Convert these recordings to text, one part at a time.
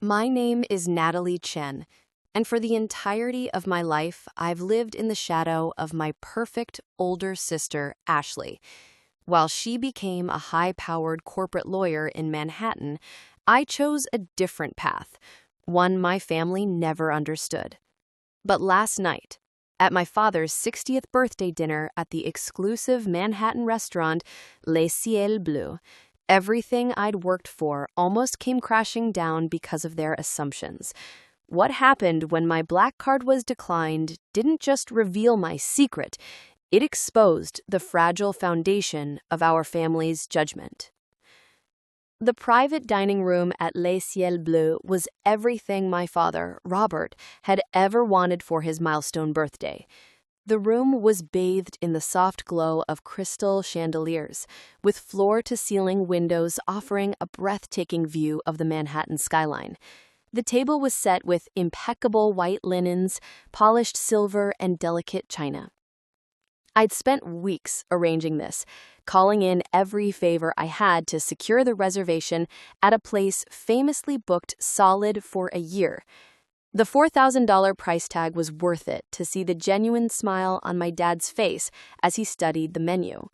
My name is Natalie Chen, and for the entirety of my life, I've lived in the shadow of my perfect older sister, Ashley. While she became a high-powered corporate lawyer in Manhattan, I chose a different path, one my family never understood. But last night, at my father's 60th birthday dinner at the exclusive Manhattan restaurant Ciel Bleu, everything I'd worked for almost came crashing down because of their assumptions. What happened when my black card was declined didn't just reveal my secret, it exposed the fragile foundation of our family's judgment. The private dining room at Ciel Bleu was everything my father, Robert, had ever wanted for his milestone birthday. The room was bathed in the soft glow of crystal chandeliers, with floor-to-ceiling windows offering a breathtaking view of the Manhattan skyline. The table was set with impeccable white linens, polished silver, and delicate china. I'd spent weeks arranging this, calling in every favor I had to secure the reservation at a place famously booked solid for a year. The $4,000 price tag was worth it to see the genuine smile on my dad's face as he studied the menu.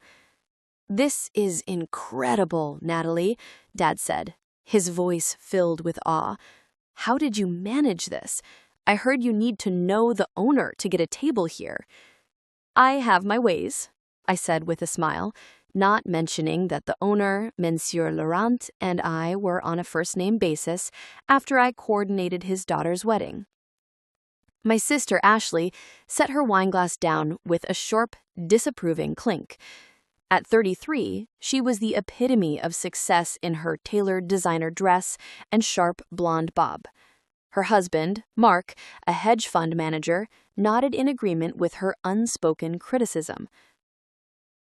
"This is incredible, Natalie," Dad said, his voice filled with awe. "How did you manage this? I heard you need to know the owner to get a table here." "I have my ways," I said with a smile, not mentioning that the owner, Monsieur Laurent, and I were on a first-name basis after I coordinated his daughter's wedding. My sister, Ashley, set her wineglass down with a sharp, disapproving clink. At 33, she was the epitome of success in her tailored designer dress and sharp blonde bob. Her husband, Mark, a hedge fund manager, nodded in agreement with her unspoken criticism.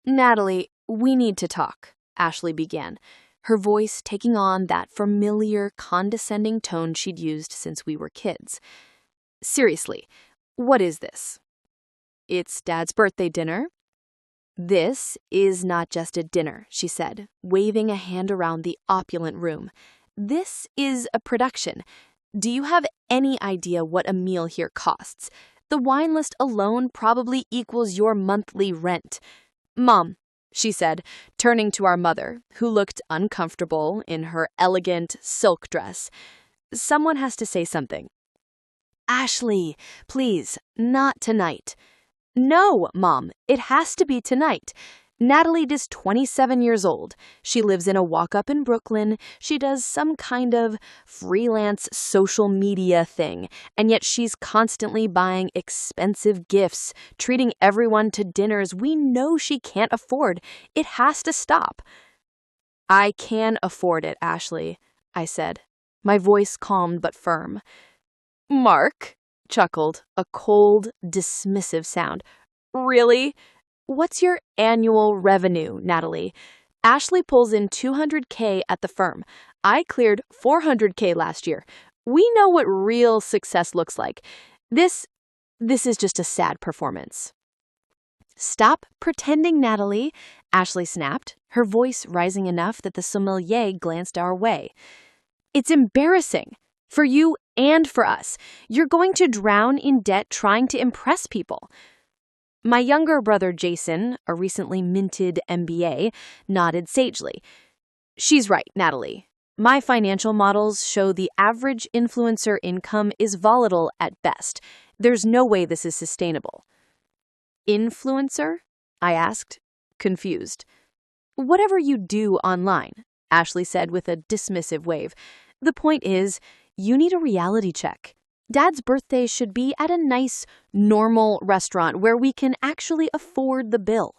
"Natalie, we need to talk," Ashley began, her voice taking on that familiar, condescending tone she'd used since we were kids. "Seriously, what is this?" "It's Dad's birthday dinner." "This is not just a dinner," she said, waving a hand around the opulent room. "This is a production. Do you have any idea what a meal here costs? The wine list alone probably equals your monthly rent." "Mom," she said, turning to our mother, who looked uncomfortable in her elegant silk dress. "Someone has to say something." "Ashley, please, not tonight." "No, Mom, it has to be tonight. Natalie is 27 years old. She lives in a walk-up in Brooklyn. She does some kind of freelance social media thing, and yet she's constantly buying expensive gifts, treating everyone to dinners we know she can't afford. It has to stop." "I can afford it, Ashley," I said, my voice calm but firm. "Mark," chuckled, a cold, dismissive sound. "Really? What's your annual revenue, Natalie? Ashley pulls in $200K at the firm. I cleared $400K last year. We know what real success looks like. This is just a sad performance." "Stop pretending, Natalie," Ashley snapped, her voice rising enough that the sommelier glanced our way. "It's embarrassing. For you and for us. You're going to drown in debt trying to impress people." My younger brother Jason, a recently minted MBA, nodded sagely. "She's right, Natalie. My financial models show the average influencer income is volatile at best. There's no way this is sustainable." "Influencer?" I asked, confused. "Whatever you do online," Ashley said with a dismissive wave. "The point is, you need a reality check. Dad's birthday should be at a nice, normal restaurant where we can actually afford the bill."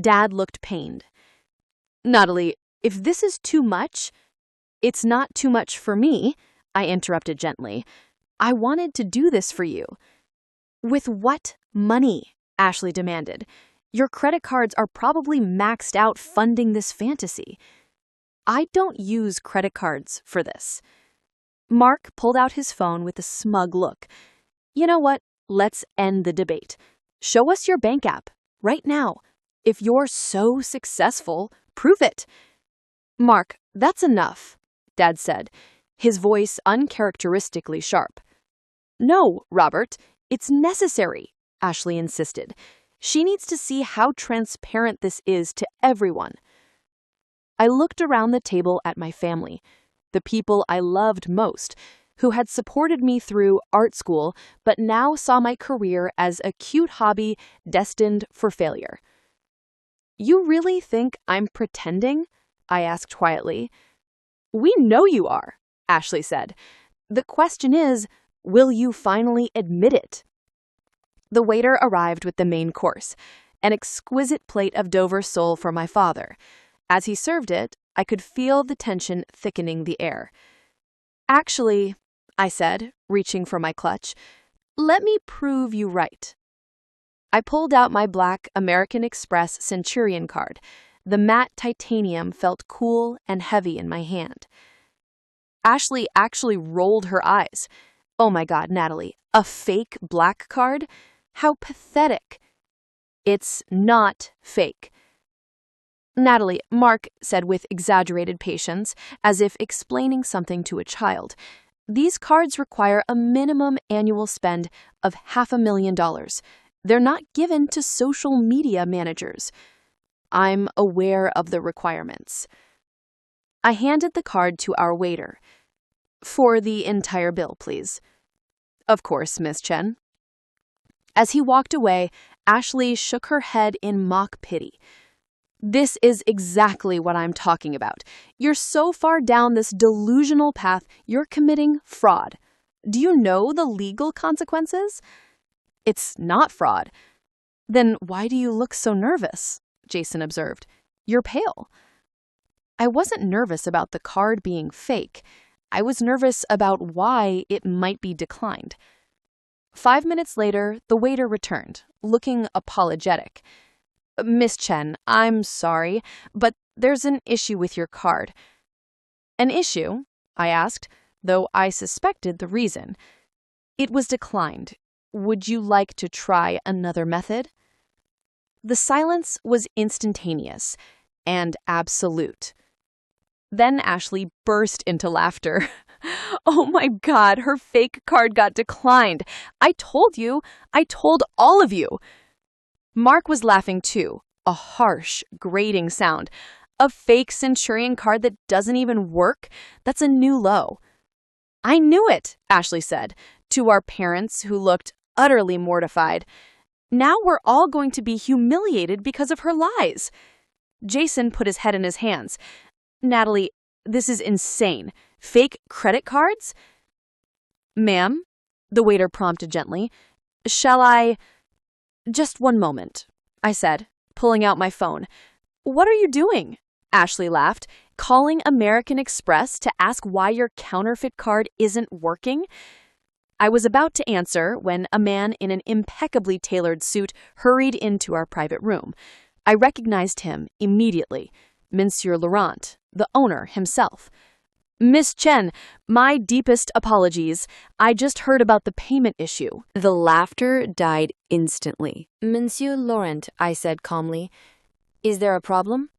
Dad looked pained. "Natalie, if this is too much—" "It's not too much for me," I interrupted gently. "I wanted to do this for you." "With what money?" Ashley demanded. "Your credit cards are probably maxed out funding this fantasy." "I don't use credit cards for this." Mark pulled out his phone with a smug look. "You know what? Let's end the debate. Show us your bank app, right now. If you're so successful, prove it." "Mark, that's enough," Dad said, his voice uncharacteristically sharp. "No, Robert, it's necessary," Ashley insisted. "She needs to see how transparent this is to everyone." I looked around the table at my family, the people I loved most, who had supported me through art school but now saw my career as a cute hobby destined for failure. "You really think I'm pretending?" I asked quietly. "We know you are," Ashley said. "The question is, will you finally admit it?" The waiter arrived with the main course, an exquisite plate of Dover sole for my father. As he served it, I could feel the tension thickening the air. "Actually," I said, reaching for my clutch, "let me prove you right." I pulled out my black American Express Centurion card. The matte titanium felt cool and heavy in my hand. Ashley actually rolled her eyes. "Oh my God, Natalie, a fake black card? How pathetic." "It's not fake." "Natalie," Mark said with exaggerated patience, as if explaining something to a child, "these cards require a minimum annual spend of $500,000. They're not given to social media managers." "I'm aware of the requirements." I handed the card to our waiter. "For the entire bill, please." "Of course, Miss Chen." As he walked away, Ashley shook her head in mock pity. "This is exactly what I'm talking about. You're so far down this delusional path, you're committing fraud. Do you know the legal consequences?" "It's not fraud." "Then why do you look so nervous?" Jason observed. "You're pale." I wasn't nervous about the card being fake. I was nervous about why it might be declined. 5 minutes later, the waiter returned, looking apologetic. "Miss Chen, I'm sorry, but there's an issue with your card." "An issue?" I asked, though I suspected the reason. "It was declined. Would you like to try another method?" The silence was instantaneous and absolute. Then Ashley burst into laughter. "Oh my God, her fake card got declined. I told you. I told all of you." Mark was laughing too, a harsh, grating sound. "A fake Centurion card that doesn't even work? That's a new low." "I knew it," Ashley said, to our parents who looked utterly mortified. "Now we're all going to be humiliated because of her lies." Jason put his head in his hands. "Natalie, this is insane. Fake credit cards?" "Ma'am," the waiter prompted gently, "shall I—" "Just one moment," I said, pulling out my phone. "What are you doing?" Ashley laughed. "Calling American Express to ask why your counterfeit card isn't working?" I was about to answer when a man in an impeccably tailored suit hurried into our private room. I recognized him immediately. Monsieur Laurent, the owner himself. "Miss Chen, my deepest apologies. I just heard about the payment issue." The laughter died instantly. "Monsieur Laurent," I said calmly, "is there a problem?"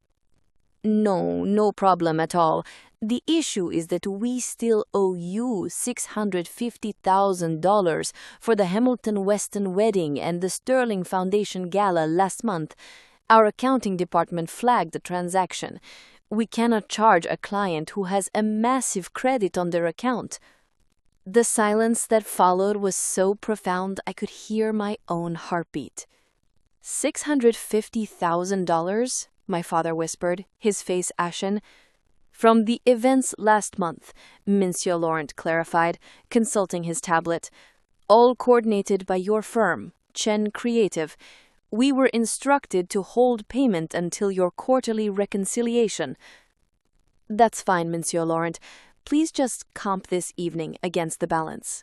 "No, no problem at all. The issue is that we still owe you $650,000 for the Hamilton Weston wedding and the Sterling Foundation Gala last month. Our accounting department flagged the transaction. We cannot charge a client who has a massive credit on their account." The silence that followed was so profound I could hear my own heartbeat. $650,000? My father whispered, his face ashen. "From the events last month," Monsieur Laurent clarified, consulting his tablet. "All coordinated by your firm, Chen Creative. We were instructed to hold payment until your quarterly reconciliation." "That's fine, Monsieur Laurent. Please just comp this evening against the balance."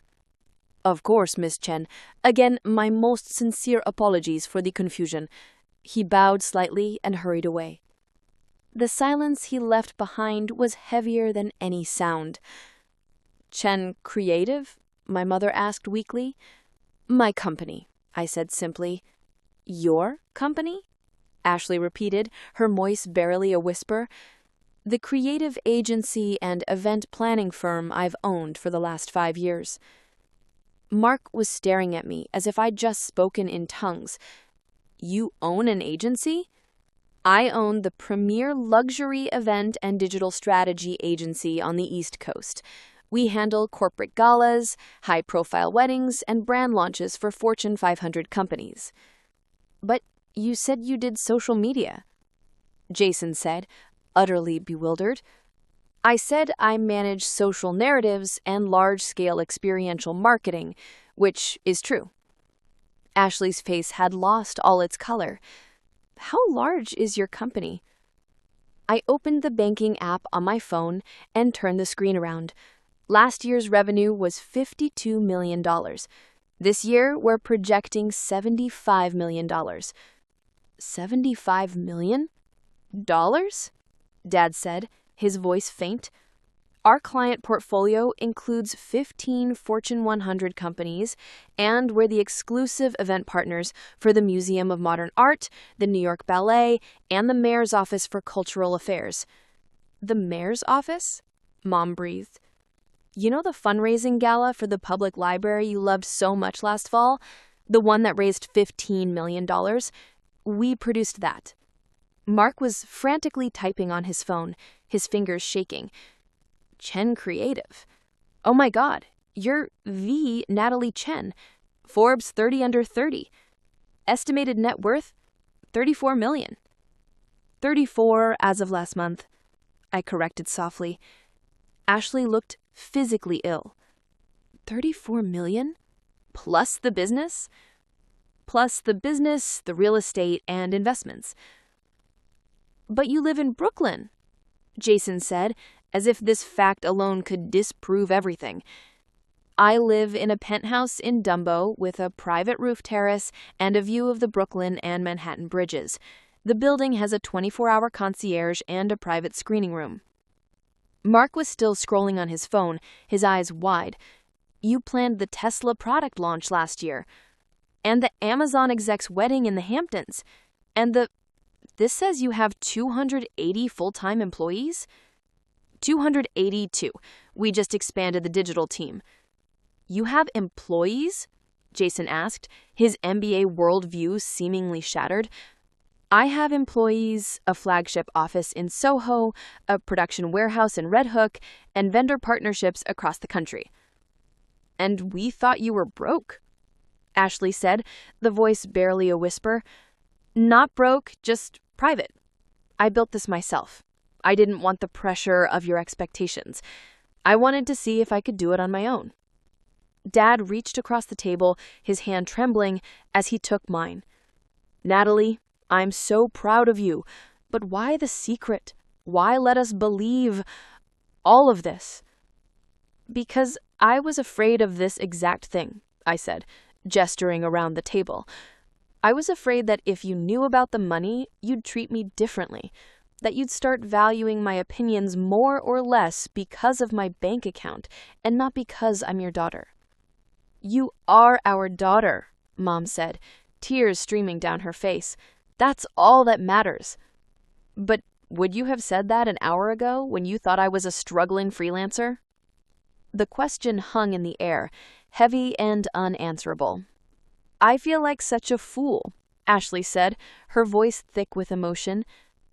"Of course, Miss Chen. Again, my most sincere apologies for the confusion." He bowed slightly and hurried away. The silence he left behind was heavier than any sound. "Chen Creative?" my mother asked weakly. "My company," I said simply. "Your company?" Ashley repeated, her voice barely a whisper. the creative agency and event planning firm I've owned for the last 5 years. Mark was staring at me as if I'd just spoken in tongues. You own an agency? I own the premier luxury event and digital strategy agency on the East Coast. We handle corporate galas, high-profile weddings, and brand launches for Fortune 500 companies. But you said you did social media, Jason said, utterly bewildered. I said I manage social narratives and large-scale experiential marketing, which is true. Ashley's face had lost all its color. How large is your company? I opened the banking app on my phone and turned the screen around. Last year's revenue was $52 million. This year, we're projecting $75 million. $75 million? Dad said, his voice faint. Our client portfolio includes 15 Fortune 100 companies, and we're the exclusive event partners for the Museum of Modern Art, the New York Ballet, and the Mayor's Office for Cultural Affairs. The Mayor's Office? Mom breathed. You know the fundraising gala for the public library you loved so much last fall? The one that raised $15 million? We produced that. Mark was frantically typing on his phone, his fingers shaking. Chen Creative. Oh my God, you're the Natalie Chen. Forbes 30 under 30. Estimated net worth, $34 million. 34 as of last month, I corrected softly. Ashley looked physically ill. 34 million? Plus the business? Plus the business, the real estate, and investments. But you live in Brooklyn, Jason said, as if this fact alone could disprove everything. I live in a penthouse in Dumbo with a private roof terrace and a view of the Brooklyn and Manhattan bridges. The building has a 24-hour concierge and a private screening room. Mark was still scrolling on his phone, his eyes wide. You planned the Tesla product launch last year, and the Amazon exec's wedding in the Hamptons, and this says you have 280 full-time employees? 282. We just expanded the digital team. You have employees? Jason asked, his MBA worldview seemingly shattered. I have employees, a flagship office in Soho, a production warehouse in Red Hook, and vendor partnerships across the country. And we thought you were broke, Ashley said, the voice barely a whisper. Not broke, just private. I built this myself. I didn't want the pressure of your expectations. I wanted to see if I could do it on my own. Dad reached across the table, his hand trembling, as he took mine. Natalie, I'm so proud of you, but why the secret? Why let us believe all of this? Because I was afraid of this exact thing, I said, gesturing around the table. I was afraid that if you knew about the money, you'd treat me differently, that you'd start valuing my opinions more or less because of my bank account and not because I'm your daughter. You are our daughter, Mom said, tears streaming down her face. That's all that matters. But would you have said that an hour ago when you thought I was a struggling freelancer? The question hung in the air, heavy and unanswerable. I feel like such a fool, Ashley said, her voice thick with emotion.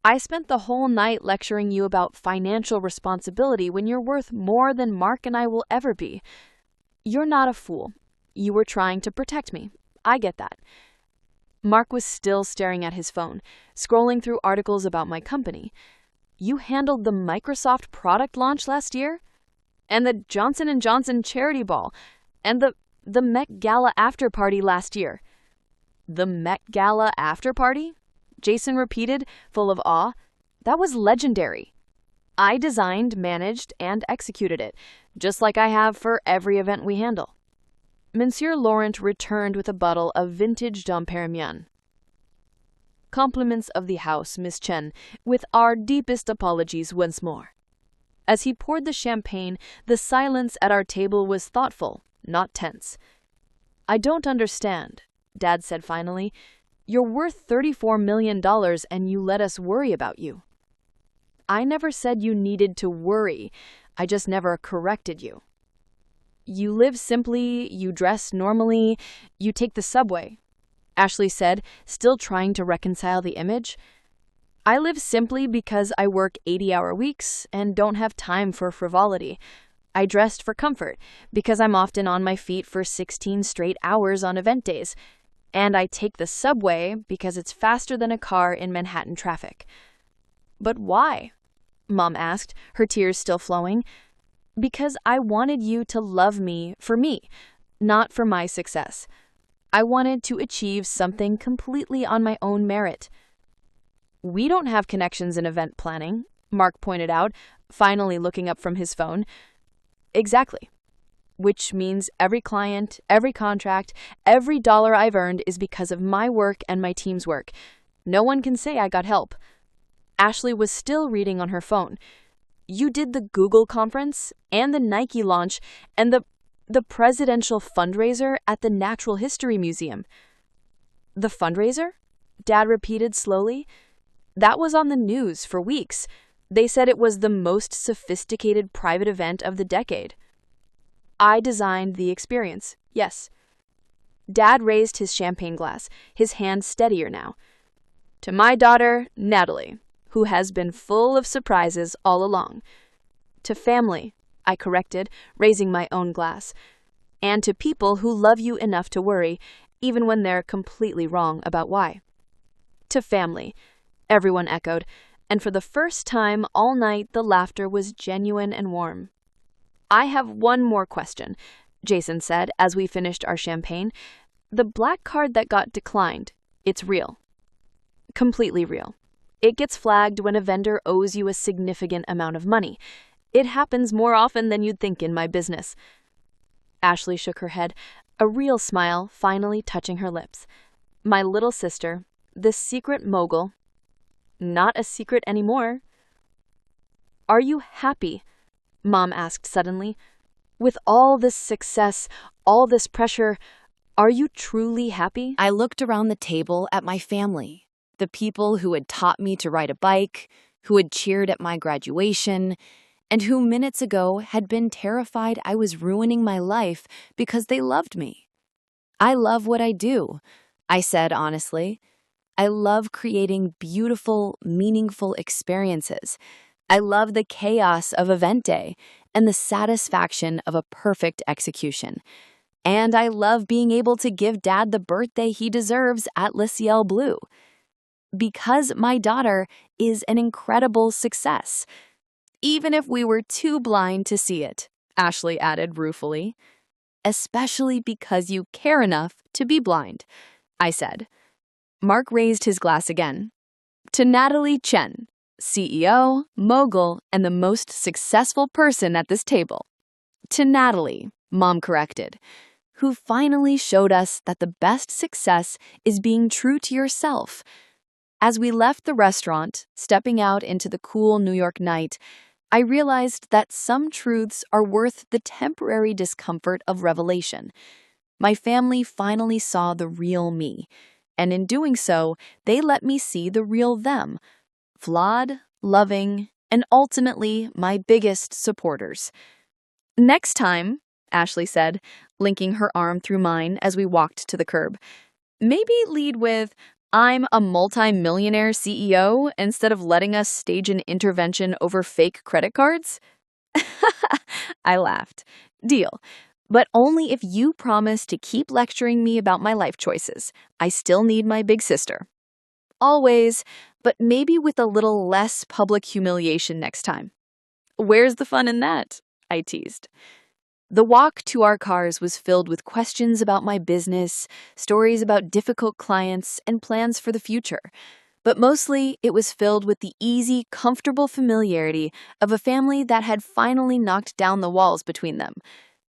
I spent the whole night lecturing you about financial responsibility when you're worth more than Mark and I will ever be. You're not a fool. You were trying to protect me. I get that. Mark was still staring at his phone, scrolling through articles about my company. You handled the Microsoft product launch last year? And the Johnson & Johnson charity ball? And the Met Gala after party last year? The Met Gala after party? Jason repeated, full of awe. That was legendary. I designed, managed, and executed it, just like I have for every event we handle. Monsieur Laurent returned with a bottle of vintage Dom Perignon. Compliments of the house, Miss Chen, with our deepest apologies once more. As he poured the champagne, the silence at our table was thoughtful, not tense. I don't understand, Dad said finally. You're worth $34 million and you let us worry about you. I never said you needed to worry. I just never corrected you. You live simply, you dress normally, you take the subway, Ashley said, still trying to reconcile the image. I live simply because I work 80-hour weeks and don't have time for frivolity. I dressed for comfort because I'm often on my feet for 16 straight hours on event days. And I take the subway because it's faster than a car in Manhattan traffic. But why? Mom asked, her tears still flowing. Because I wanted you to love me, not for my success. I wanted to achieve something completely on my own merit. We don't have connections in event planning, Mark pointed out, finally looking up from his phone. Exactly. Which means every client, every contract, every dollar I've earned is because of my work and my team's work. No one can say I got help. Ashley was still reading on her phone. You did the Google conference and the Nike launch and the presidential fundraiser at the Natural History Museum. The fundraiser? Dad repeated slowly. That was on the news for weeks. They said it was the most sophisticated private event of the decade. I designed the experience, yes. Dad raised his champagne glass, his hand steadier now. To my daughter, Natalie, who has been full of surprises all along. To family, I corrected, raising my own glass. And to people who love you enough to worry, even when they're completely wrong about why. To family, everyone echoed, and for the first time all night the laughter was genuine and warm. I have one more question, Jason said as we finished our champagne. The black card that got declined, it's real. Completely real. It gets flagged when a vendor owes you a significant amount of money. It happens more often than you'd think in my business. Ashley shook her head, a real smile finally touching her lips. My little sister, this secret mogul, not a secret anymore. Are you happy? Mom asked suddenly. With all this success, all this pressure, are you truly happy? I looked around the table at my family, the people who had taught me to ride a bike, who had cheered at my graduation, and who minutes ago had been terrified I was ruining my life because they loved me. I love what I do, I said honestly. I love creating beautiful, meaningful experiences. I love the chaos of event day and the satisfaction of a perfect execution. And I love being able to give Dad the birthday he deserves at Ciel Bleu. Because my daughter is an incredible success. Even if we were too blind to see it, Ashley added ruefully. Especially because you care enough to be blind, I said. Mark raised his glass again. To Natalie Chen, CEO, mogul, and the most successful person at this table. To Natalie, Mom corrected, who finally showed us that the best success is being true to yourself. As we left the restaurant, stepping out into the cool New York night, I realized that some truths are worth the temporary discomfort of revelation. My family finally saw the real me, and in doing so, they let me see the real them. Flawed, loving, and ultimately my biggest supporters. Next time, Ashley said, linking her arm through mine as we walked to the curb, maybe lead with, I'm a multi-millionaire CEO instead of letting us stage an intervention over fake credit cards? I laughed. Deal. But only if you promise to keep lecturing me about my life choices. I still need my big sister. Always, but maybe with a little less public humiliation next time. Where's the fun in that? I teased. The walk to our cars was filled with questions about my business, stories about difficult clients, and plans for the future. But mostly, it was filled with the easy, comfortable familiarity of a family that had finally knocked down the walls between them.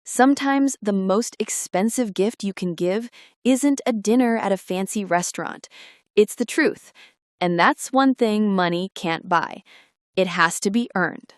Sometimes the most expensive gift you can give isn't a dinner at a fancy restaurant. It's the truth. And that's one thing money can't buy. It has to be earned.